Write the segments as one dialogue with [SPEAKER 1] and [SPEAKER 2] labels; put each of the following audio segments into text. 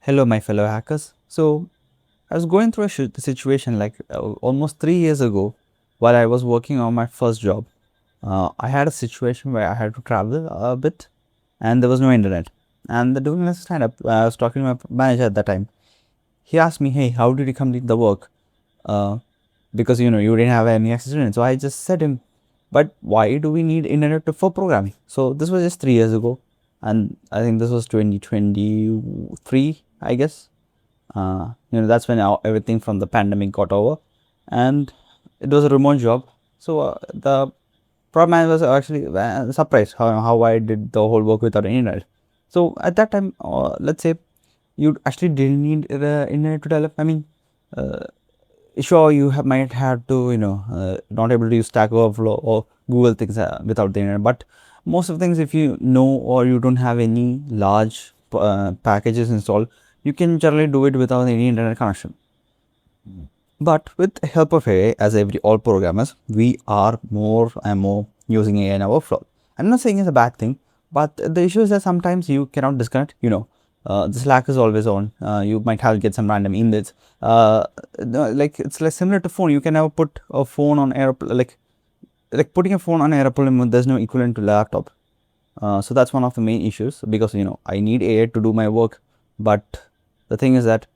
[SPEAKER 1] Hello, my fellow hackers. So, I was going through a situation like almost 3 years ago while I was working on my first job. I had a situation where I had to travel a bit and there was no internet. And during the stand up, I was talking to my manager at that time. He asked me, "Hey, how did you complete the work? Uh, because you didn't have any access to it." So I just said him, "But why do we need internet for programming?" So this was just 3 years ago, and I think this was 2023, I guess. That's when everything from the pandemic got over, and it was a remote job. So the problem I was actually surprised how I did the whole work without internet. So at that time, let's say you actually didn't need the internet to develop. I mean, uh, sure, you might have to not able to use Stack Overflow or Google things without the internet, but most of the things, if you know or you don't have any large packages installed, you can generally do it without any internet connection. But with the help of AI, as every all programmers, we are more and more using AI in our flow. I'm not saying it's a bad thing, but the issue is that sometimes you cannot disconnect. The Slack is always on. You might have get some random emails. Like it's like similar to phone. You can never put a phone on airplane. Like putting a phone on airplane mode, there's no equivalent to laptop. So that's one of the main issues because I need AI to do my work, but the thing is that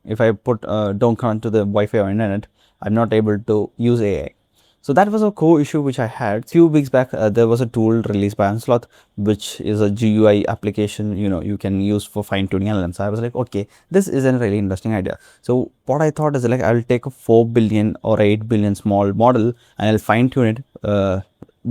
[SPEAKER 1] if I don't connect to the Wi-Fi or internet, I'm not able to use AI. So that was a core issue which I had. Few weeks back, there was a tool released by Unsloth, which is a GUI application you can use for fine tuning LLMs. So I was like, okay, this is a really interesting idea. So what I thought is like I'll take a 4 billion or 8 billion small model and I'll fine tune it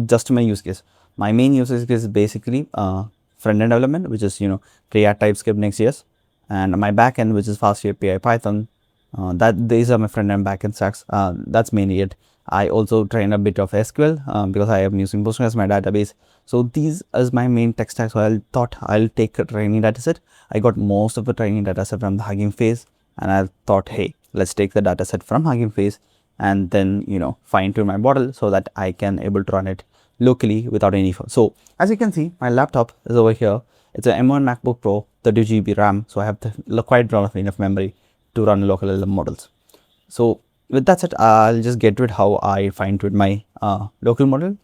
[SPEAKER 1] just to my use case. My main use case is basically front end development, which is React, TypeScript, Next.js, and my backend, which is Fast API Python. That these are my front end backend stacks. That's mainly it. I also train a bit of SQL because I am using Postgres as my database. So these is my main tech stack. So I thought I'll take a training dataset. I got most of the training dataset from the Hugging Face, and I thought, hey, let's take the dataset from Hugging Face and then fine tune my model so that I can able to run it locally without any phone. So as you can see, my laptop is over here. It's an M1 MacBook Pro, 30 GB RAM, so I have quite enough memory to run local LLM models. So with that said, I'll just get to it how I fine tune my local model.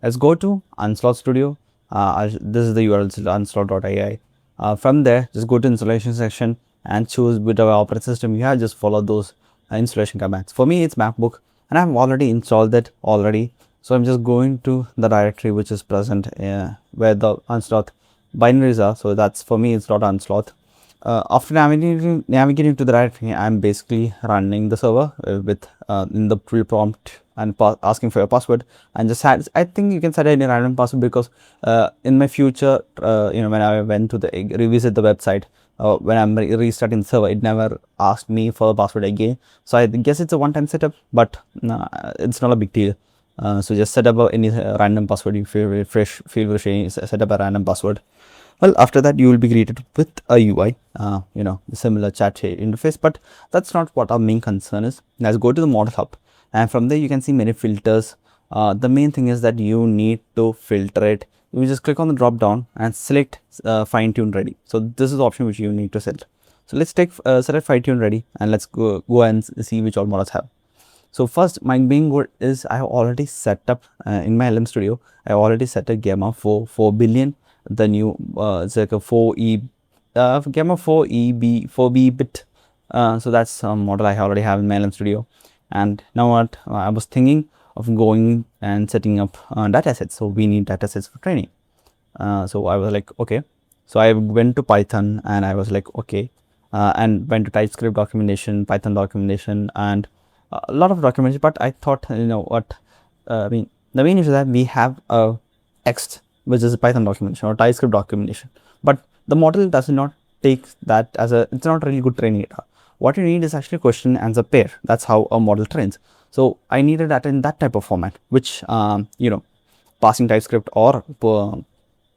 [SPEAKER 1] Let's go to Unsloth Studio. This is the URL, unsloth.ai. From there, just go to installation section and choose whichever operating system you have. Just follow those installation commands. For me, it's MacBook, and I've already installed it already. So I'm just going to the directory which is present where the unsloth binaries are. So that's for me, it's not unsloth. After navigating to the directory, I'm basically running the server with in the pre-prompt and asking for your password, and just I think you can set any random password because in my future, when I went to the revisit the website, when I'm restarting the server, it never asked me for a password again. So I guess it's a one-time setup, but it's not a big deal. So just set up any random password. You feel free, set up a random password. Well, after that, you will be greeted with a UI, the similar chat interface, but that's not what our main concern is. Let's go to the model hub, and from there you can see many filters. The main thing is that you need to filter it. You just click on the drop down and select fine tune ready. So this is the option which you need to set. So let's take select fine tune ready, and let's go and see which all models have. So first, my main goal is I have already set up in my LM Studio. I already set a gamma for 4 billion. The new it's like a 4e gamma 4eb 4b bit. So that's a model I already have in my LM Studio. And now what I was thinking of going and setting up datasets. So we need datasets for training. So I was like, okay. So I went to Python and I was like, okay, and went to TypeScript documentation, Python documentation, and a lot of documentation. But I thought, what I mean, the main issue is that we have a text which is a Python documentation or TypeScript documentation, but the model does not take that as it's not really good training data. What you need is actually question answer pair. That's how a model trains. So I needed that in that type of format, which passing TypeScript or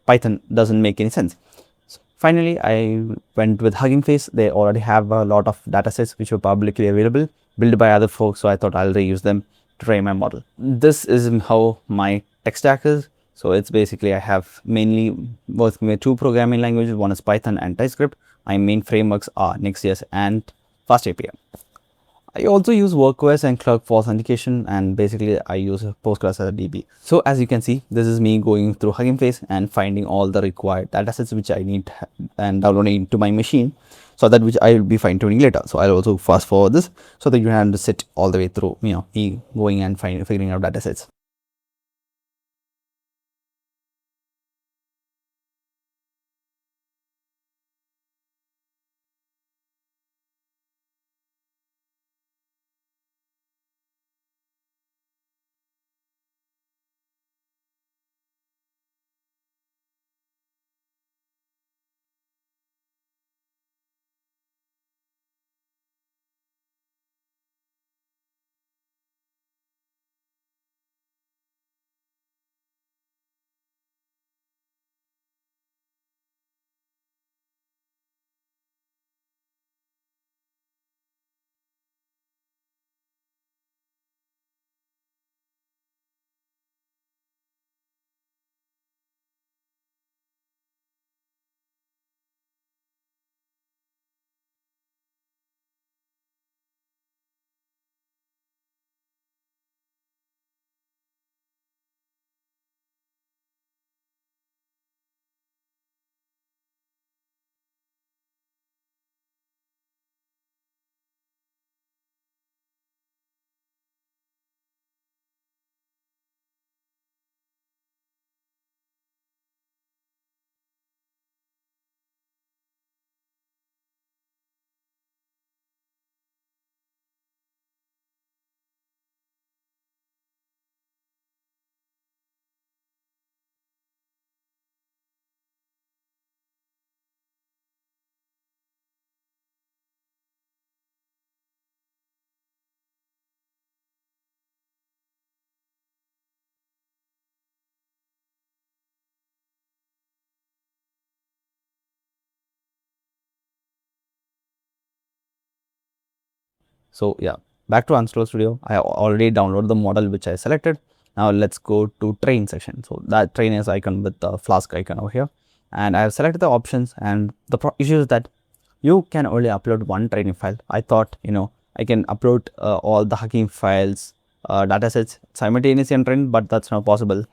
[SPEAKER 1] Python doesn't make any sense. So finally, I went with Hugging Face. They already have a lot of datasets which were publicly available, built by other folks. So I thought I'll reuse them to train my model. This is how my tech stack is. So it's basically I have mainly working with two programming languages. One is Python and TypeScript. My main frameworks are Next.js and FastAPI. I also use WorkOS and Cloud for authentication, and basically I use Postgres as a DB. So as you can see, this is me going through Hugging Face and finding all the required datasets which I need and downloading to my machine, so that which I will be fine tuning later. So I'll also fast forward this so that you have to sit all the way through, me going and figuring out datasets. So yeah, back to Unsloth Studio. I already downloaded the model which I selected. Now let's go to train section. So that train is icon with the Flask icon over here, and I have selected the options. And the issue is that you can only upload one training file. I thought, I can upload all the Hugging files, datasets simultaneously and train, but that's not possible.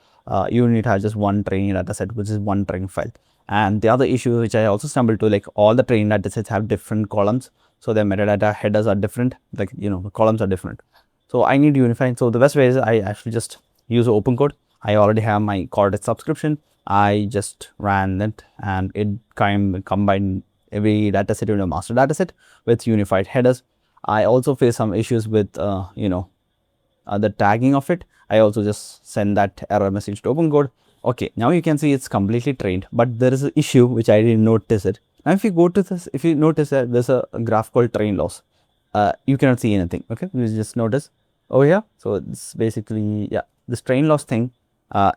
[SPEAKER 1] You need to have just one training dataset, which is one training file. And the other issue which I also stumbled to, like all the training datasets have different columns, so their metadata headers are different, like the columns are different. So I need to unify. So the best way is I actually just use open code. I already have my Codex subscription. I just ran it and it combined every dataset into a master dataset with unified headers. I also face some issues with the tagging of it. I also just send that error message to open code. Okay, now you can see it's completely trained, but there is an issue which I didn't notice it. Now if you go to this, if you notice that there's a graph called train loss, you cannot see anything. Okay, you just notice over here. So it's basically, yeah, this train loss thing,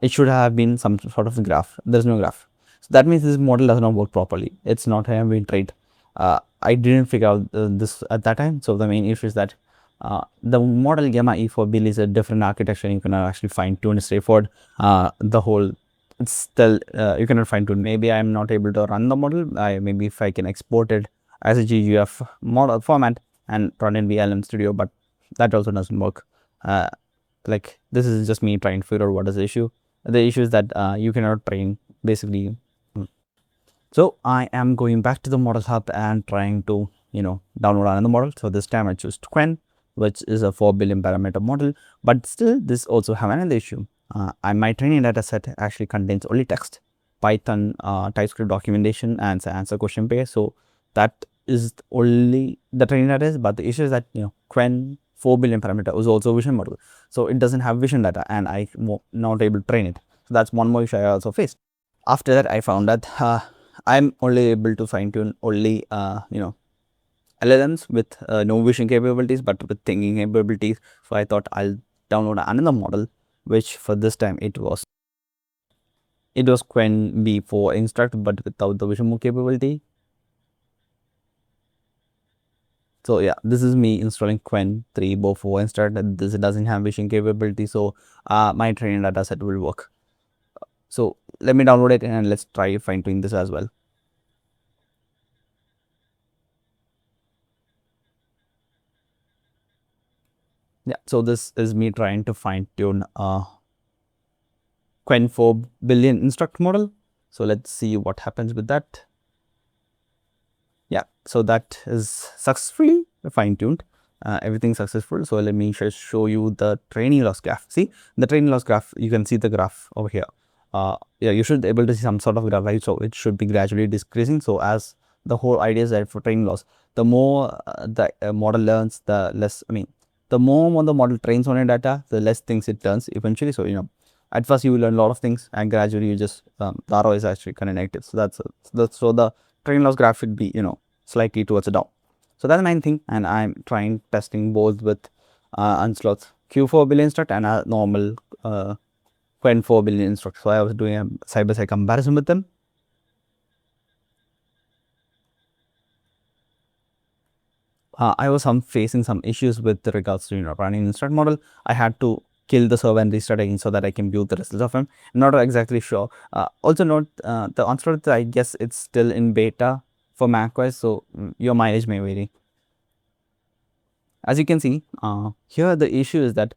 [SPEAKER 1] it should have been some sort of graph. There's no graph. So that means this model does not work properly. It's not having been trained. I didn't figure out this at that time. So the main issue is that the model Gamma E4 is a different architecture. You cannot actually fine tune straightforward. The whole it's still you cannot fine tune. Maybe I'm not able to run the model. Maybe if I can export it as a GUF model format and run in VLM Studio, but that also doesn't work. Like this is just me trying to figure out what is the issue. The issue is that you cannot train basically. So I am going back to the model hub and trying to, download another model. So this time I choose Quen, which is a 4 billion parameter model, but still this also have another issue. My training data set actually contains only text, Python, TypeScript documentation, and answer question pair. So that is only the training data is, but the issue is that, Quen 4 billion parameter was also a vision model. So it doesn't have vision data and I'm not able to train it. So that's one more issue I also faced. After that, I found that I'm only able to fine tune only LLMs with no vision capabilities, but with thinking capabilities. So I thought I'll download another model, which for this time it was Quen B4 instruct, but without the vision mode capability. So yeah, this is me installing Quen 3 4 instruct. This doesn't have vision capability, so my training data set will work. So let me download it and let's try fine tuning this as well. Yeah, so this is me trying to fine tune Quen 4 billion instruct model. So let's see what happens with that. Yeah, so that is successfully fine tuned. Everything successful. So let me just show you the training loss graph. See the training loss graph, you can see the graph over here. Yeah, you should be able to see some sort of graph, right? So it should be gradually decreasing. So as the whole idea is that for training loss, the more the model learns, the less, the more the model trains on your data, the less things it learns eventually. So, at first you will learn a lot of things and gradually you just, the ROI is actually kind of negative. So so the training loss graph should be, slightly towards the down. So that's the main thing, and I'm trying testing both with unsloth Q4 billion instruct and a normal Quen 4 billion instruct. So I was doing a side by side comparison with them. I was facing some issues with regards to running instruct model. I had to kill the server and restart again so that I can view the results of them. Not exactly sure. Also note the unsloth, I guess it's still in beta for macOS, so your mileage may vary. As you can see, here the issue is that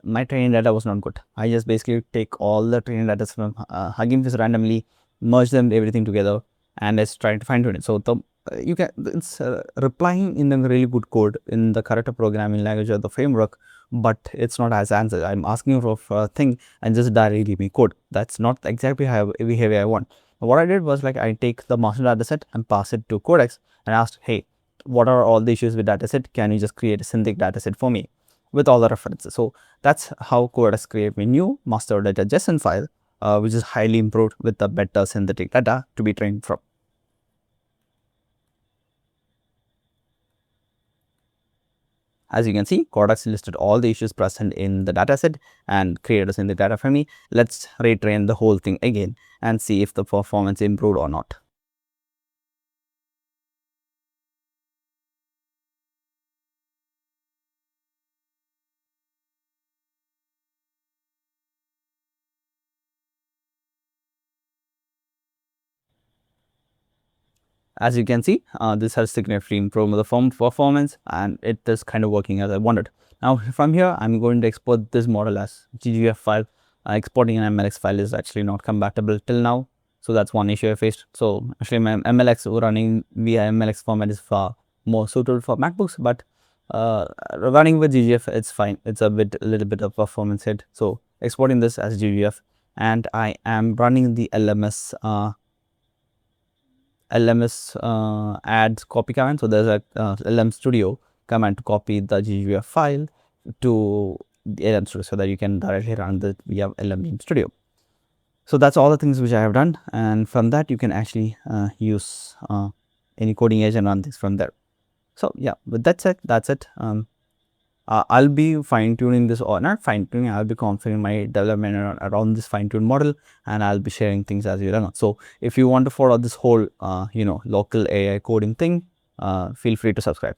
[SPEAKER 1] my training data was not good. I just basically take all the training data from Hugging Face randomly, merge them everything together, and let's try to fine tune it. So it's replying in a really good code in the correct programming language or the framework, but it's not as answer. I'm asking for a thing and just directly give me code. That's not exactly how behavior I want. What I did was, like, I take the master dataset and pass it to Codex and asked, hey, what are all the issues with dataset? Can you just create a synthetic dataset for me with all the references? So that's how Codex created a new master data JSON file, which is highly improved with the better synthetic data to be trained from. As you can see, Codex listed all the issues present in the dataset and created a synthetic data for me. Let's retrain the whole thing again and see if the performance improved or not. As you can see, this has significantly improved the performance, and it is kind of working as I wanted. Now from here, I'm going to export this model as GGF file. Exporting an MLX file is actually not compatible till now. So that's one issue I faced. So actually my MLX running via MLX format is far more suitable for MacBooks, but running with GGF, it's fine. It's a little bit of performance hit. So exporting this as GGF, and I am running the LMS adds copy command. So there's a LM Studio command to copy the GGF file to the LM Studio so that you can directly run the via LM Studio. So that's all the things which I have done, and from that you can actually use any coding agent and run things from there. So yeah, with that said, that's it. I'll be fine tuning this, or not fine tuning, I'll be configuring my development around this fine tuned model, and I'll be sharing things as we run. So if you want to follow this whole, local AI coding thing, feel free to subscribe.